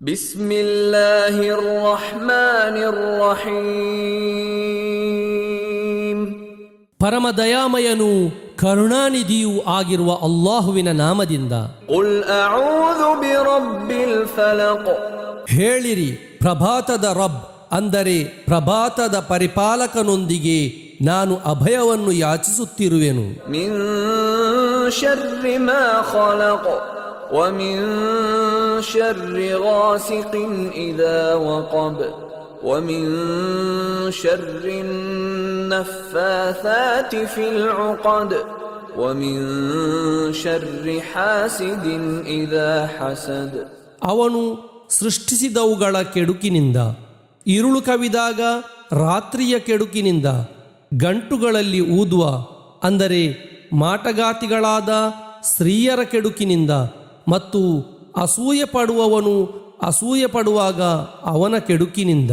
بسم الله الرحمن الرحيم ಪರಮ ದಯಾಮಯನೂ ಕರುಣಾನಿಧಿಯೂ ಆಗಿರುವ ಅಲ್ಲಾಹುವಿನ ನಾಮದಿಂದ. قل أعوذ برب الفلق ಹೇಳಿರಿ, ಪ್ರಭಾತದ ರಬ್ ಅಂದರೆ ಪ್ರಭಾತದ ಪರಿಪಾಲಕನೊಂದಿಗೆ ನಾನು ಅಭಯವನ್ನು ಯಾಚಿಸುತ್ತಿರುವೆನು. من شر ما خلق ومن شر غاسق إذا وقب ومن شر النفاثات في العقد ومن شر حاسد إذا حسد. ಅವನು ಸೃಷ್ಟಿಸಿದವುಗಳ ಕೆಡುಕಿನಿಂದ, ಇರುಳು ಕವಿದಾಗ ರಾತ್ರಿಯ ಕೆಡುಕಿನಿಂದ, ಗಂಟುಗಳಲ್ಲಿ ಊದುವ ಅಂದರೆ ಮಾಟಗಾತಿಗಳಾದ ಸ್ತ್ರೀಯರ ಕೆಡುಕಿನಿಂದ, ಮತ್ತು ಅಸೂಯೆ ಪಡುವವನು ಅಸೂಯೆ ಪಡುವಾಗ ಅವನ ಕೆಡುಕಿನಿಂದ.